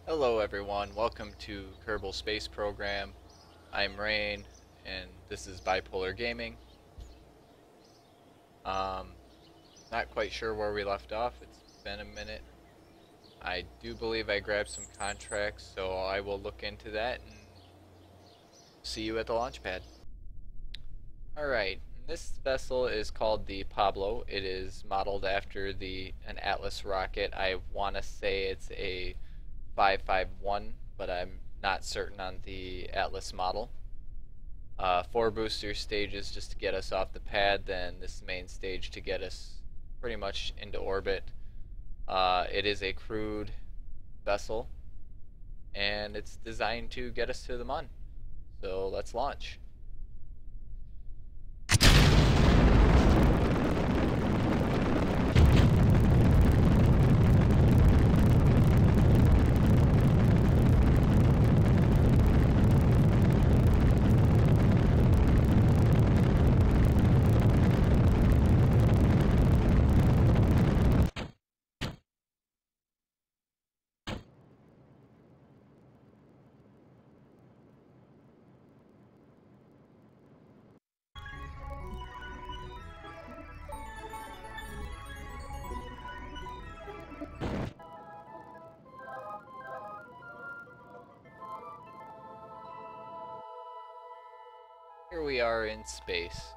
Hello everyone, welcome to Kerbal Space Program. I'm Rain, and this is Bipolar Gaming. Um, Not quite sure where we left off, it's been a minute. I do believe I grabbed some contracts, so I will look into that and see you at the launch pad. Alright, this vessel is called the Pablo. It is modeled after an Atlas rocket. I want to say it's a 551, but I'm not certain on the Atlas model. 4 booster stages just to get us off the pad, then this main stage to get us pretty much into orbit. It is a crewed vessel, and it's designed to get us to the Mun. So let's launch. Here we are in space.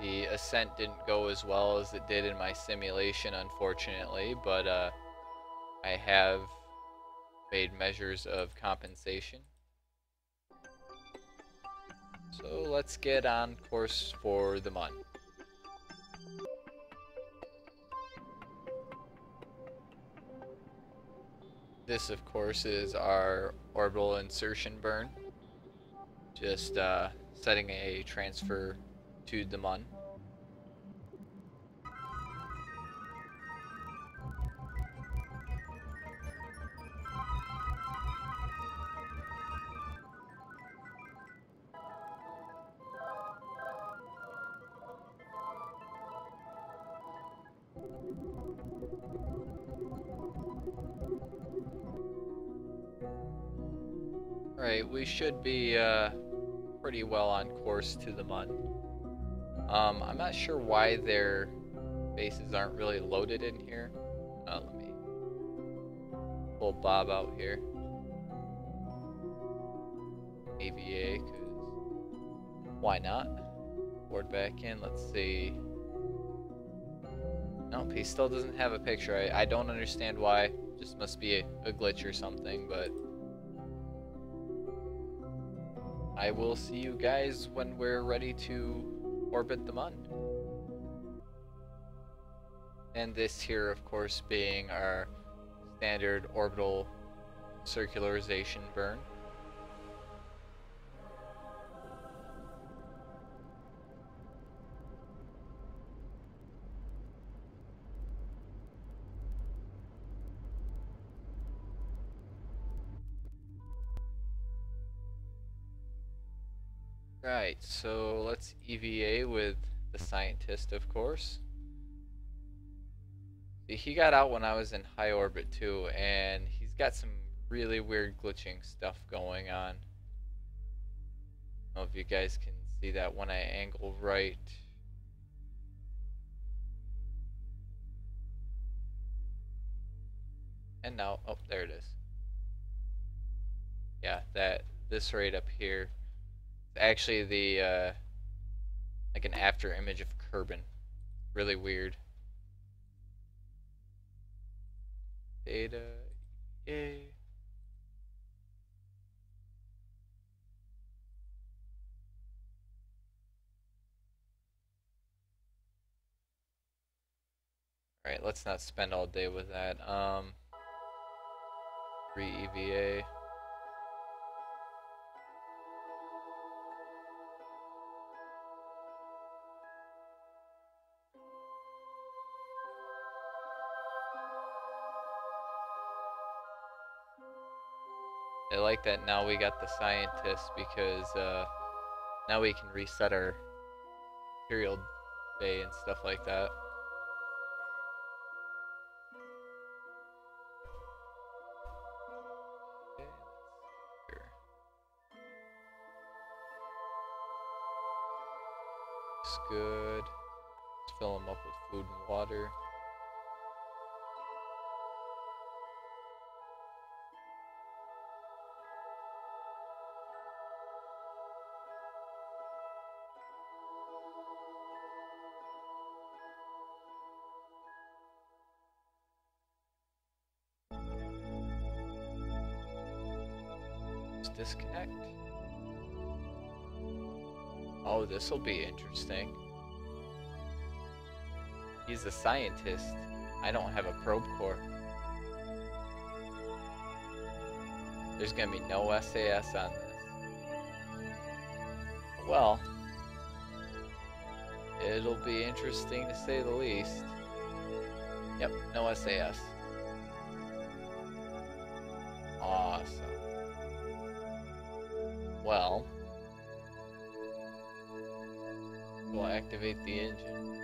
The ascent didn't go as well as it did in my simulation, unfortunately, but I have made measures of compensation. So let's get on course for the Mun. This, of course, is our orbital insertion burn. Just setting a transfer to the Mun. Alright, we should be pretty well on course to the Mun. I'm not sure why their bases aren't really loaded in here. Let me pull Bob out here. AVA, because why not? Board back in, let's see. Nope, he still doesn't have a picture. I don't understand why. Just must be a glitch or something, but I will see you guys when we're ready to orbit the Mun. And this here, of course, being our standard orbital circularization burn. Right, so let's EVA with the scientist, of course. See, he got out when I was in high orbit too, and he's got some really weird glitching stuff going on. I don't know if you guys can see that when I angle right. And now, oh, there it is. Yeah, this right up here. It's actually the like an after image of Kerbal. Really weird. Data, yay. Alright, let's not spend all day with that. Re-EVA. I like that now we got the scientist because now we can reset our material bay and stuff like that. looks good. Let's fill them up with food and water. Let's disconnect. Oh, this will be interesting. He's a scientist. I don't have a probe core. There's gonna be no SAS on this. Well, it'll be interesting to say the least. Yep, no SAS. Awesome. Well, we'll activate the engine.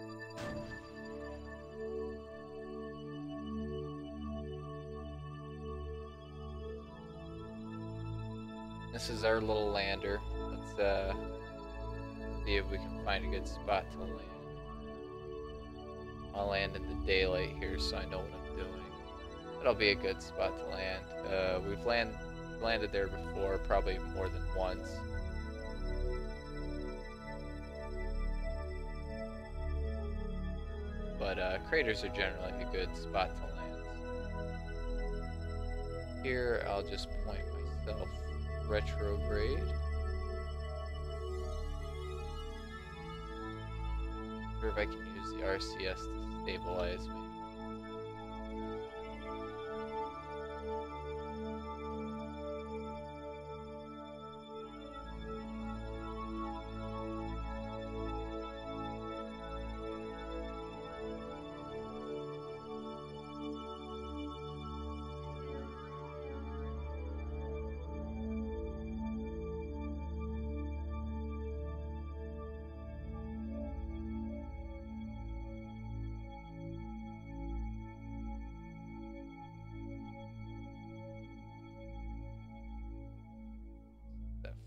This is our little lander. Let's see if we can find a good spot to land. I'll land in the daylight here so I know what I'm doing. That'll be a good spot to land. We've landed there before, probably more than once. But craters are generally a good spot to land. Here, I'll just point myself retrograde. Or if I can use the RCS to stabilize me.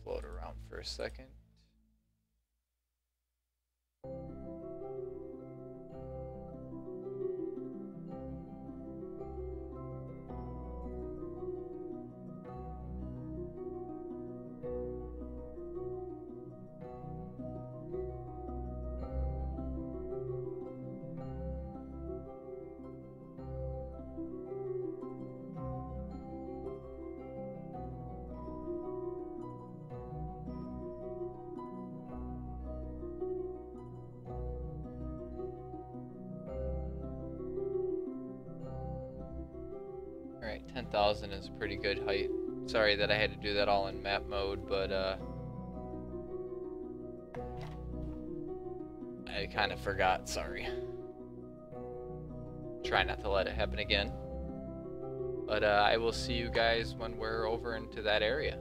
Float around for a second. Alright, 10,000 is a pretty good height. Sorry that I had to do that all in map mode, but I kind of forgot, sorry. Try not to let it happen again. But I will see you guys when we're over into that area.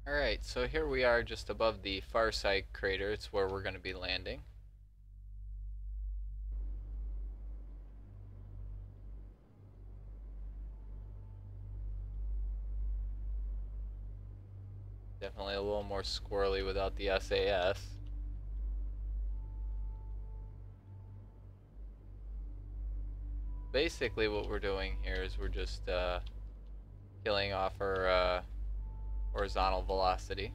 Alright, so here we are just above the far side crater. It's where we're going to be landing. Definitely a little more squirrely without the SAS. Basically what we're doing here is we're just killing off our horizontal velocity.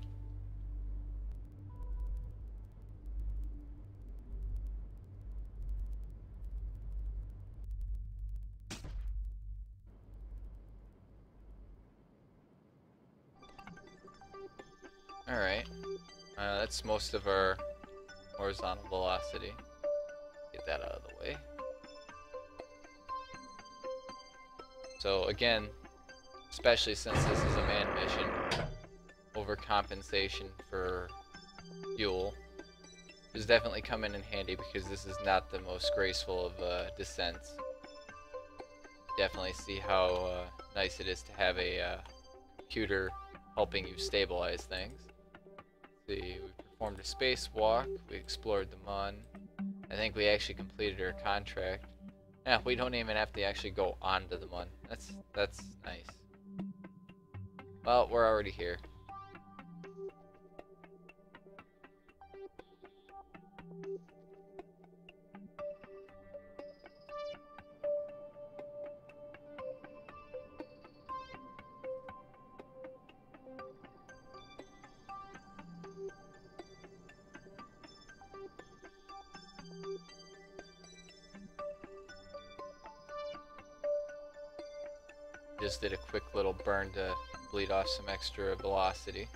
Alright, that's most of our horizontal velocity. Get that out of the way. So again, especially since this is a manned mission, overcompensation for fuel is definitely coming in handy because this is not the most graceful of descents. Definitely see how nice it is to have a computer helping you stabilize things. See, we performed a spacewalk, we explored the Mun. I think we actually completed our contract. Yeah, we don't even have to actually go onto the Mun. That's nice. Well, we're already here. Just did a quick little burn to bleed off some extra velocity.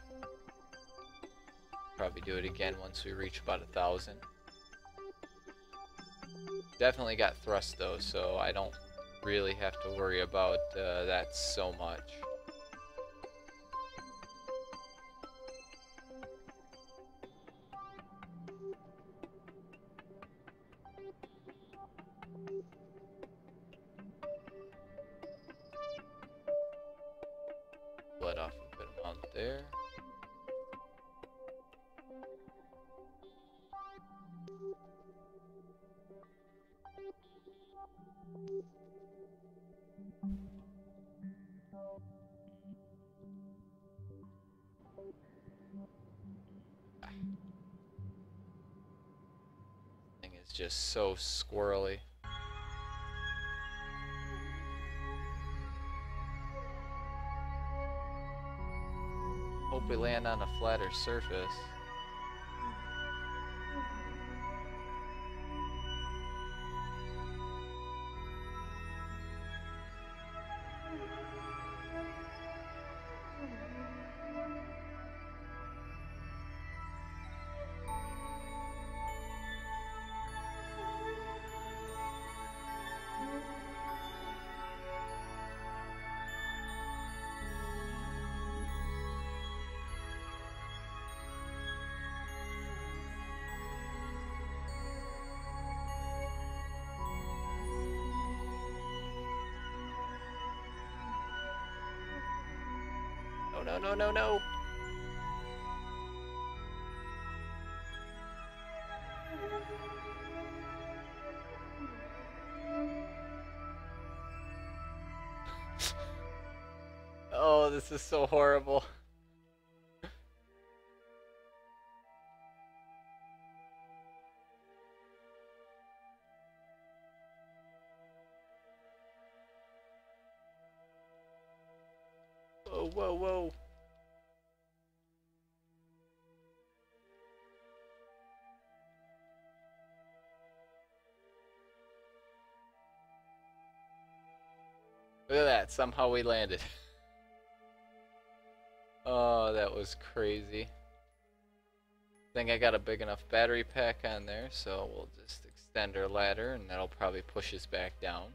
Probably do it again once we reach about 1,000. Definitely got thrust though, so I don't really have to worry about that so much. Let off a good amount there. Thing is just so squirrely. Hope we land on a flatter surface. Oh no, no, no, no! Oh, this is so horrible. Whoa, whoa, whoa. Look at that, somehow we landed. Oh, that was crazy. I think I got a big enough battery pack on there, so we'll just extend our ladder and that'll probably push us back down.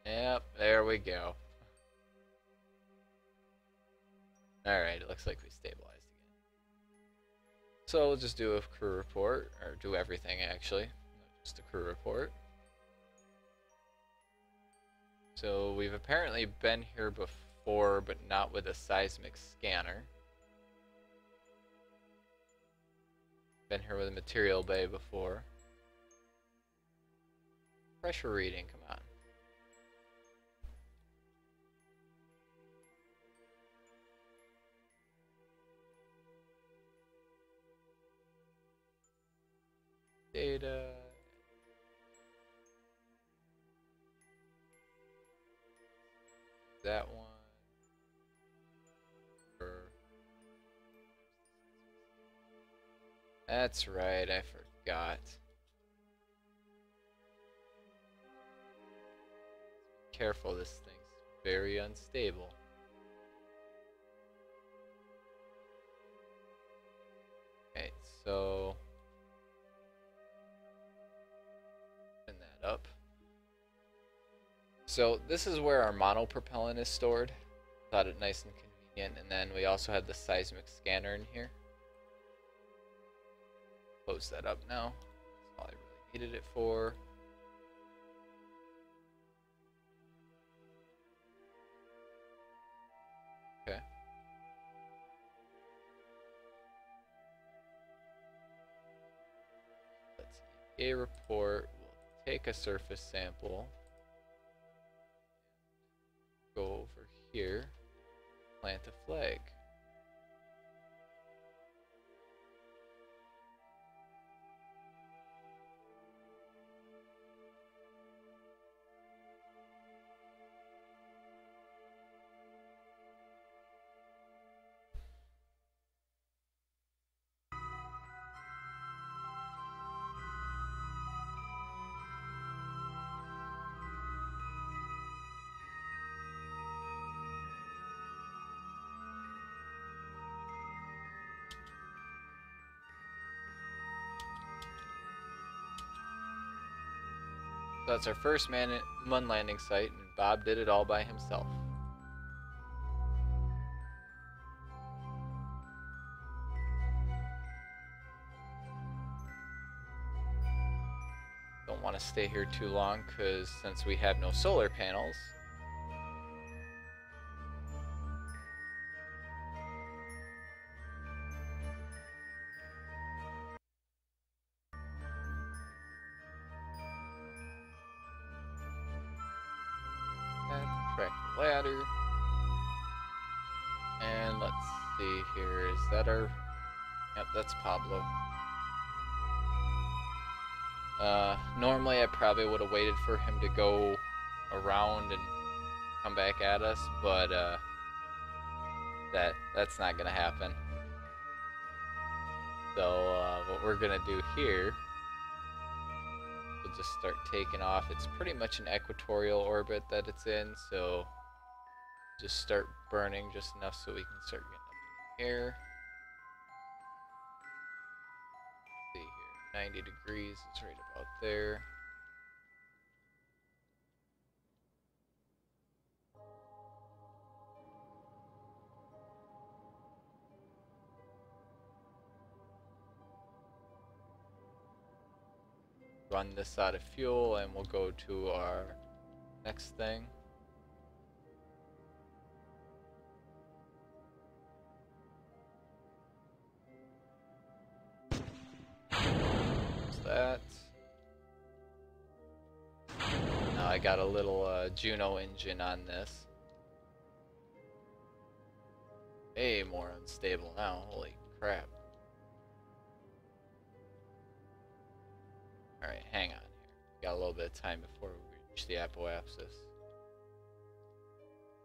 Yep, there we go. Alright, it looks like we stabilized again. So we'll just do a crew report, or do everything actually. Just a crew report. So we've apparently been here before, but not with a seismic scanner. Been here with a material bay before. Pressure reading, come on. Data. That one. That's right, I forgot. Careful, this thing's very unstable. Okay, so open that up. So this is where our monopropellant is stored. Thought it nice and convenient, and then we also have the seismic scanner in here. Close that up now. That's all I really needed it for. Okay. Let's get a report. We'll take a surface sample. Go over here. Plant a flag. So that's our first moon landing site, and Bob did it all by himself. Don't want to stay here too long because since we have no solar panels, track the ladder, and let's see here, is that our, yep, that's Pablo. Normally I probably would have waited for him to go around and come back at us, but that's not gonna happen. So what we're gonna do here, we'll just start taking off. It's pretty much an equatorial orbit that it's in, so just start burning just enough so we can start getting up in the air. Let's see here, 90 degrees is right about there. Run this out of fuel and we'll go to our next thing. What's that? Now I got a little Juno engine on this. Way more unstable now, holy crap. Alright, hang on here. Got a little bit of time before we reach the apoapsis.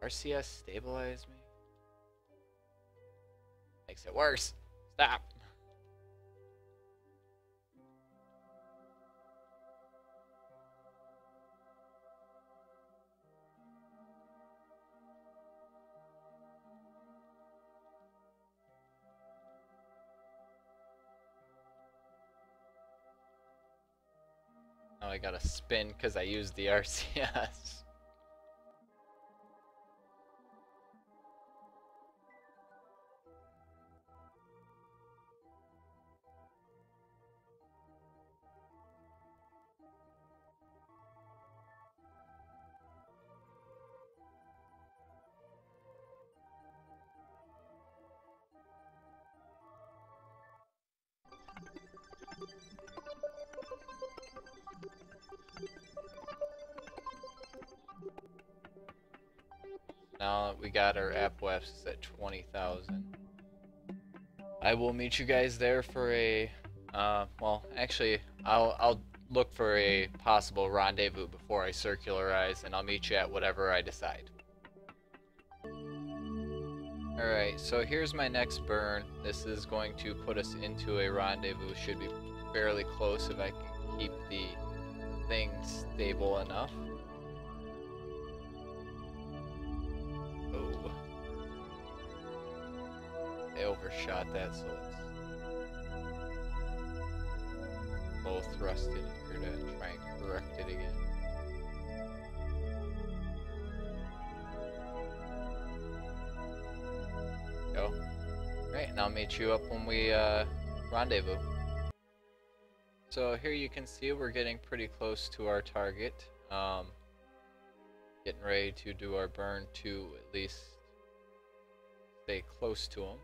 RCS stabilize me? Makes it worse. Stop! Now I gotta spin because I used the RCS. Now we got our apoapsis at 20,000. I will meet you guys there for a, well, actually, I'll look for a possible rendezvous before I circularize, and I'll meet you at whatever I decide. Alright, so here's my next burn. This is going to put us into a rendezvous. Should be fairly close if I can keep the thing stable enough. Oh. I overshot that, so let's low thrust in here to try and correct it again. Go. Alright, and I'll meet you up when we rendezvous. So here you can see we're getting pretty close to our target. Getting ready to do our burn to at least stay close to them.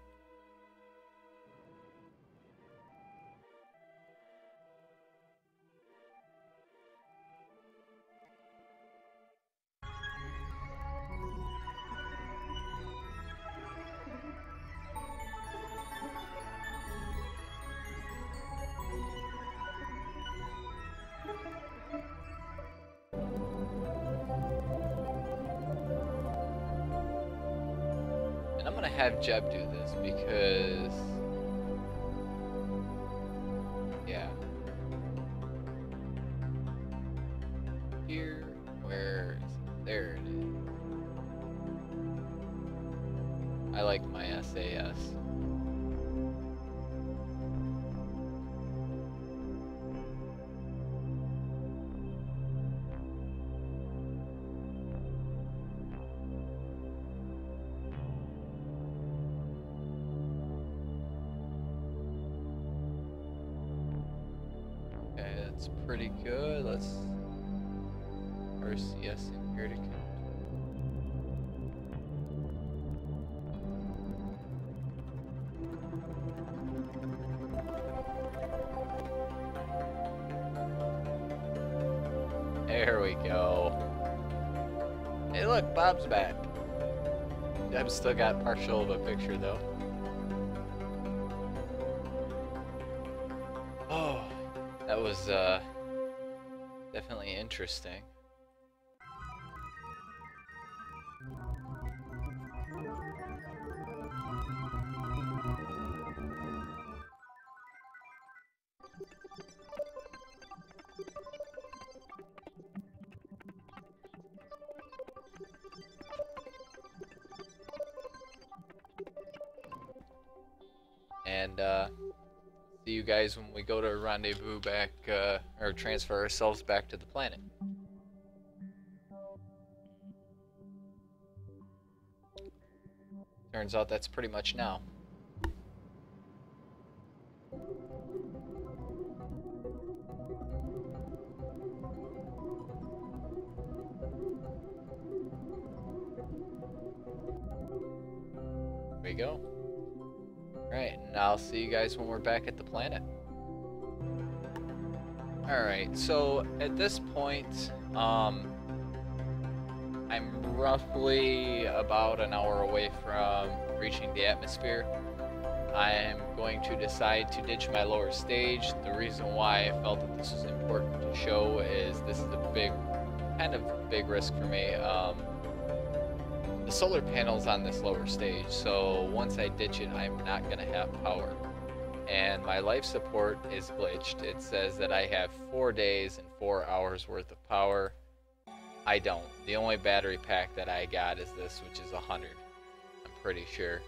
And I'm gonna have Jeb do this because, yeah. Here, where is it? There it is. I like my SAS. That's pretty good. Let's RCS in here to count. There we go. Hey look, Bob's back. I've still got partial of a picture though. Oh, that was definitely interesting. And see you guys when we go to rendezvous back, or transfer ourselves back to the planet. Turns out that's pretty much now. There we go. Alright, and I'll see you guys when we're back at the planet. Alright, so at this point, I'm roughly about an hour away from reaching the atmosphere. I am going to decide to ditch my lower stage. The reason why I felt that this was important to show is this is a big, kind of big risk for me. The solar panel's on this lower stage, so once I ditch it, I'm not going to have power. And my life support is glitched. It says that I have 4 days and 4 hours worth of power. I don't. The only battery pack that I got is this, which is 100. I'm pretty sure.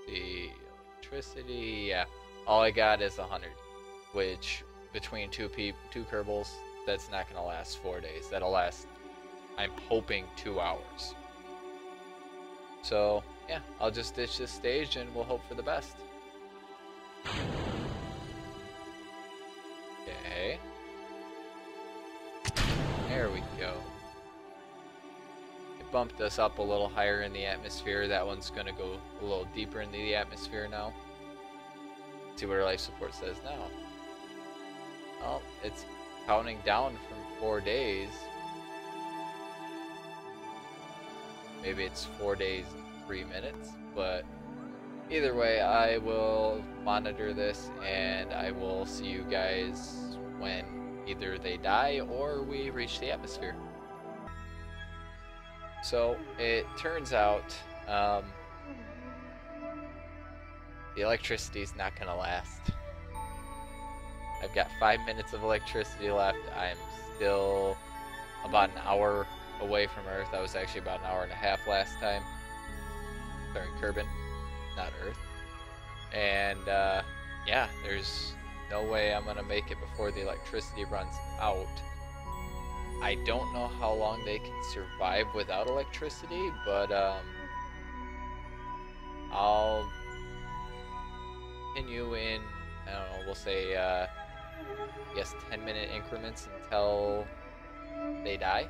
The electricity, yeah. All I got is 100, which between two Kerbals, that's not going to last 4 days. That'll last, I'm hoping, 2 hours. So, yeah, I'll just ditch this stage and we'll hope for the best. Okay. There we go. It bumped us up a little higher in the atmosphere. That one's going to go a little deeper into the atmosphere now. Let's see what our life support says now. Well, it's counting down from 4 days. Maybe it's 4 days and 3 minutes, but either way, I will monitor this and I will see you guys when either they die or we reach the atmosphere. So it turns out the electricity is not going to last. I've got 5 minutes of electricity left. I'm still about an hour away from Earth. I was actually about an hour and a half last time. Sorry, Kerbal, not Earth. And yeah, there's no way I'm gonna make it before the electricity runs out. I don't know how long they can survive without electricity, but I'll continue in, I don't know, we'll say I guess 10-minute increments until they die.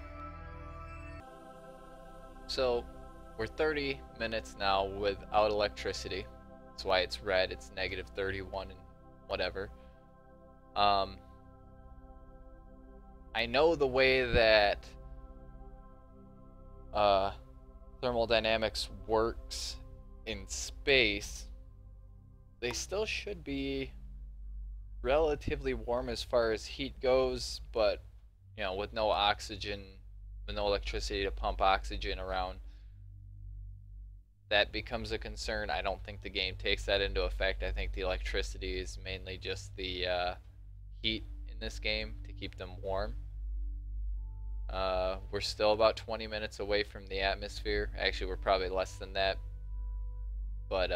So we're 30 minutes now without electricity. That's why it's red. It's negative 31 and whatever. I know the way that thermodynamics works in space. They still should be relatively warm as far as heat goes, but you know, with no oxygen, with no electricity to pump oxygen around, that becomes a concern. I don't think the game takes that into effect. I think the electricity is mainly just the heat in this game to keep them warm. We're still about 20 minutes away from the atmosphere. Actually, we're probably less than that. But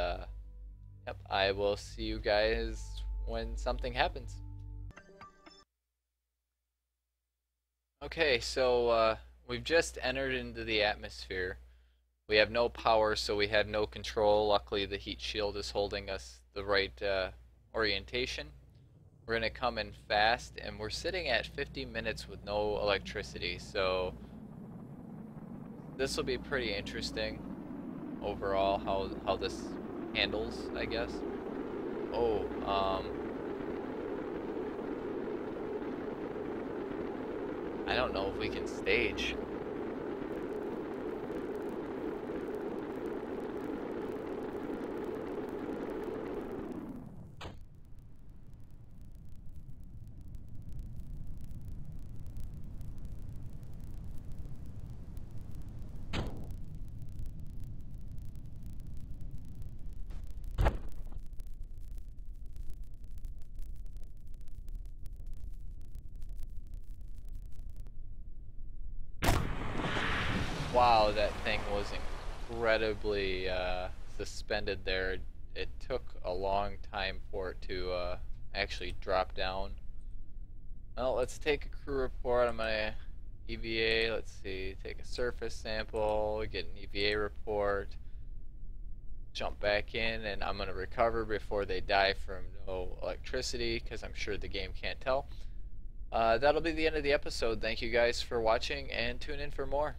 yep, I will see you guys when something happens. Okay, so we've just entered into the atmosphere. We have no power, so we have no control. Luckily, the heat shield is holding us the right orientation. We're gonna come in fast, and we're sitting at 50 minutes with no electricity, so this will be pretty interesting overall how this handles, I guess. Oh, I don't know if we can stage. Wow, that thing was incredibly suspended there. It took a long time for it to actually drop down. Well, let's take a crew report. I'm gonna EVA, let's see, take a surface sample, get an EVA report, jump back in, and I'm gonna recover before they die from no electricity, because I'm sure the game can't tell. That'll be the end of the episode. Thank you guys for watching, and tune in for more.